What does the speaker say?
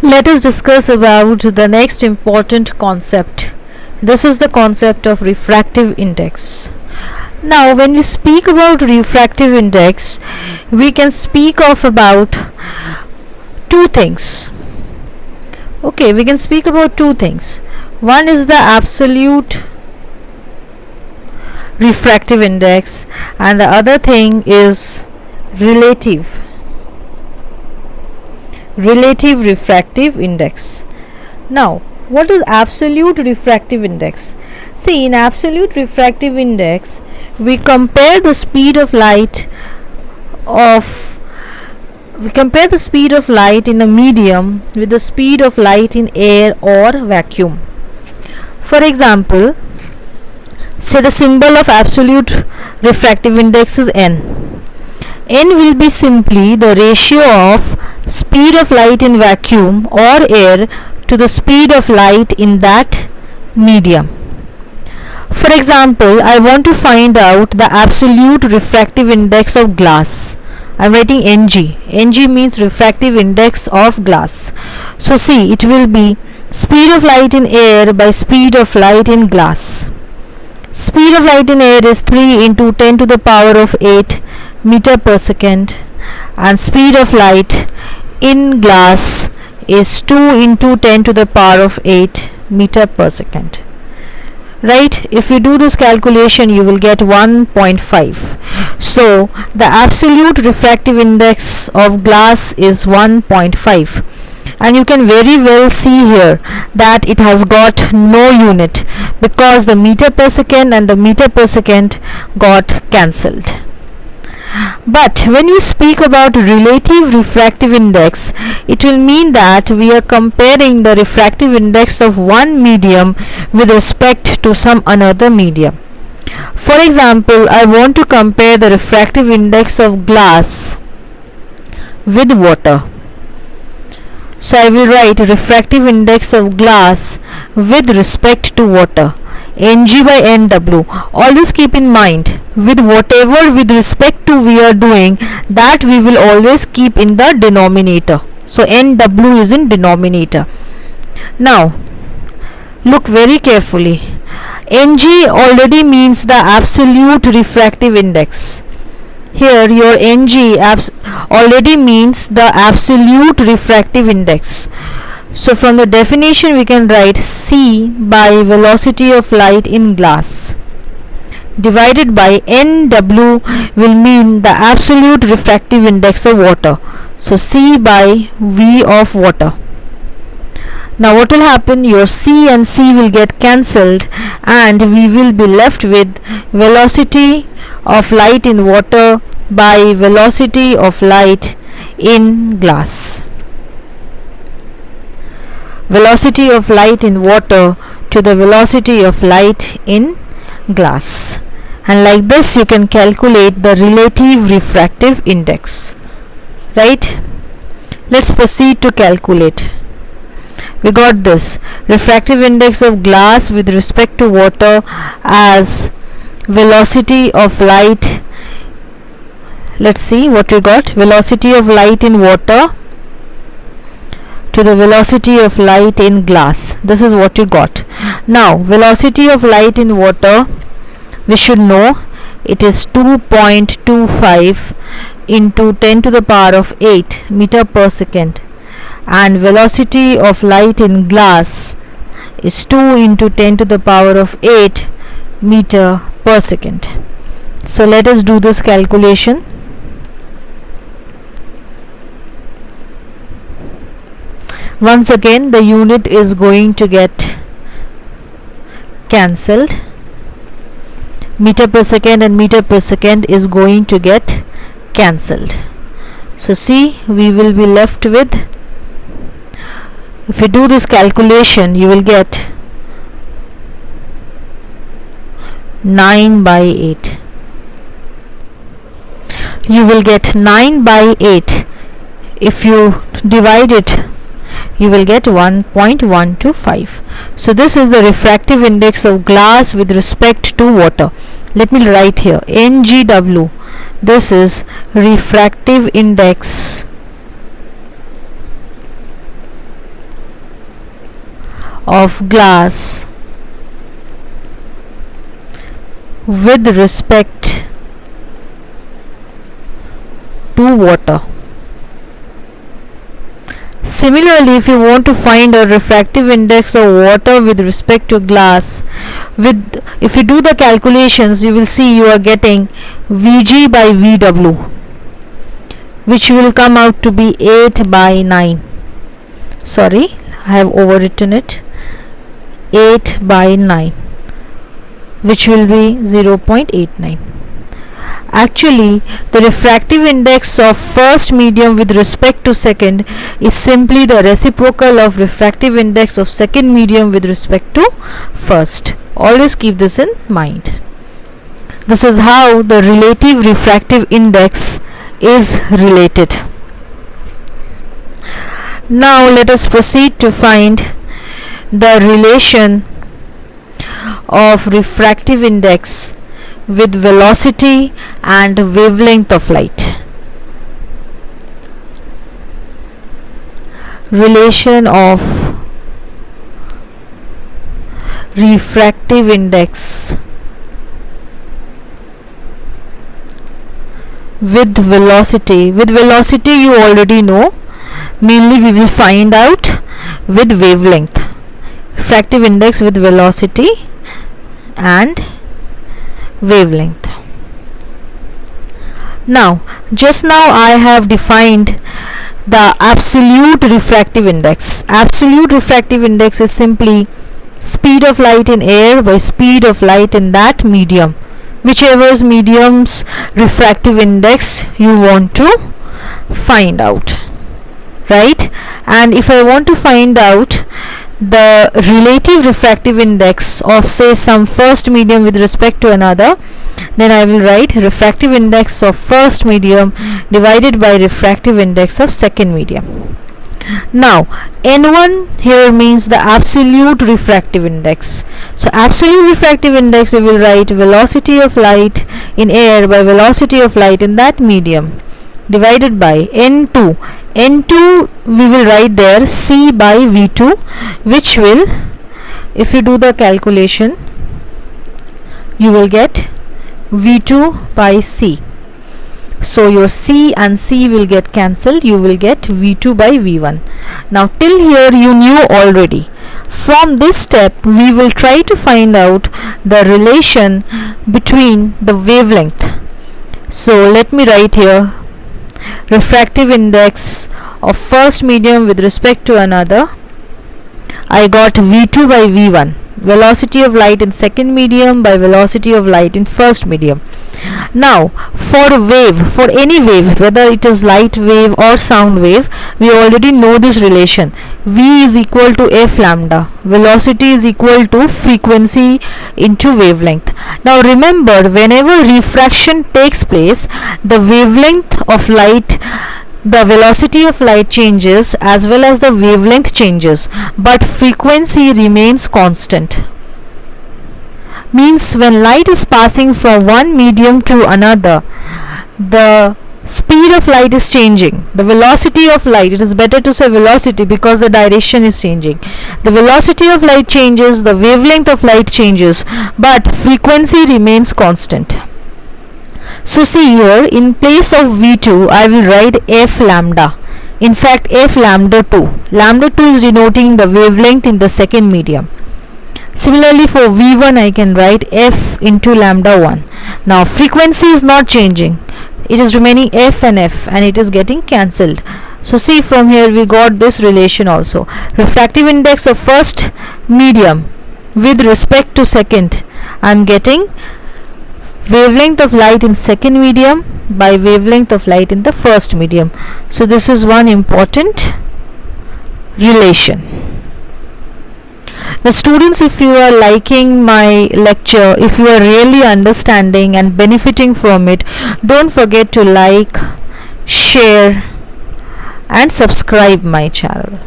Let us discuss about the next important concept. This is the concept of refractive index. Now, when we speak about refractive index, we can speak of about two things. Okay, we can speak about two things. One is the absolute refractive index, and the other thing is relative refractive index. Now, what is absolute refractive index? See, in absolute refractive index, we compare the speed of light in a medium with the speed of light in air or vacuum. For example, say the symbol of absolute refractive index is n. N will be simply the ratio of speed of light in vacuum or air to the speed of light in that medium. For example, I want to find out the absolute refractive index of glass. I am writing Ng. Ng means refractive index of glass. So see, it will be speed of light in air by speed of light in glass. Speed of light in air is 3 into 10 to the power of 8 meter per second, and speed of light in glass is 2 into 10 to the power of 8 meter per second. Right? If you do this calculation, you will get 1.5. So the absolute refractive index of glass is 1.5, and you can very well see here that it has got no unit because the meter per second and the meter per second got cancelled. But when we speak about relative refractive index, it will mean that we are comparing the refractive index of one medium with respect to some another medium. For example, I want to compare the refractive index of glass with water. So I will write refractive index of glass with respect to water, Ng by Nw. Always keep in mind, with whatever with respect to we are doing, that we will always keep in the denominator. So Nw is in denominator. Now look very carefully. Ng already means the absolute refractive index. Here your Ng already means the absolute refractive index. So from the definition we can write C by velocity of light in glass divided by Nw will mean the absolute refractive index of water. So C by V of water. Now what will happen? Your C and C will get cancelled and we will be left with velocity of light in water by velocity of light in glass. Velocity of light in water to the velocity of light in glass. And like this you can calculate the relative refractive index. Right? Let's proceed to calculate. We got this refractive index of glass with respect to water as velocity of light. Let's see what we got. Velocity of light in water to the velocity of light in glass. This is what you got. Now velocity of light in water, we should know it is 2.25 into 10 to the power of 8 meter per second, and velocity of light in glass is 2 into 10 to the power of 8 meter per second. So let us do this calculation. Once again the unit is going to get cancelled. Meter per second and meter per second is going to get cancelled. So see, we will be left with, if you do this calculation, you will get 9 by 8. You will get 9 by 8. If you divide it, you will get 1.125. So this is the refractive index of glass with respect to water. Let me write here NGW. This is refractive index of glass with respect to water. Similarly, if you want to find a refractive index of water with respect to glass, if you do the calculations, you will see you are getting Vg by Vw, which will come out to be 8 by 9. Sorry, I have overwritten it. 8 by 9, which will be 0.89. Actually, the refractive index of first medium with respect to second is simply the reciprocal of refractive index of second medium with respect to first. Always keep this in mind. This is how the relative refractive index is related. Now let us proceed to find the relation of refractive index with velocity and wavelength of light. Relation of refractive index with velocity. With velocity you already know. Mainly we will find out with wavelength. Refractive index with velocity and wavelength. Now, just now I have defined the absolute refractive index. Absolute refractive index is simply speed of light in air by speed of light in that medium, whichever medium's refractive index you want to find out, right? And if I want to find out the relative refractive index of, say, some first medium with respect to another, then I will write refractive index of first medium divided by refractive index of second medium. Now N1 here means the absolute refractive index. So absolute refractive index, we will write velocity of light in air by velocity of light in that medium divided by N2. N2 we will write there C by V2, which will, if you do the calculation, you will get V2 by C. So your C and C will get cancelled, you will get V2 by V1. Now till here you knew already. From this step we will try to find out the relation between the wavelength. So let me write here refractive index of first medium with respect to another. I got V2 by V1, velocity of light in second medium by velocity of light in first medium. Now for a wave, for any wave, whether it is light wave or sound wave, we already know this relation. V is equal to f lambda, velocity is equal to frequency into wavelength. Now remember, whenever refraction takes place, the wavelength of light, the velocity of light changes as well as the wavelength changes, but frequency remains constant. Means when light is passing from one medium to another, the speed of light is changing. The velocity of light, it is better to say velocity because the direction is changing. The velocity of light changes, the wavelength of light changes, but frequency remains constant. So see here, in place of V2 I will write f lambda. In fact f lambda 2. Lambda 2 is denoting the wavelength in the second medium. Similarly for V1 I can write f into lambda 1. Now frequency is not changing. It is remaining f and f and it is getting cancelled. So see, from here we got this relation also. Refractive index of first medium with respect to second, I am getting wavelength of light in second medium by wavelength of light in the first medium. So this is one important relation. Now students, if you are liking my lecture, if you are really understanding and benefiting from it, don't forget to like, share and subscribe my channel.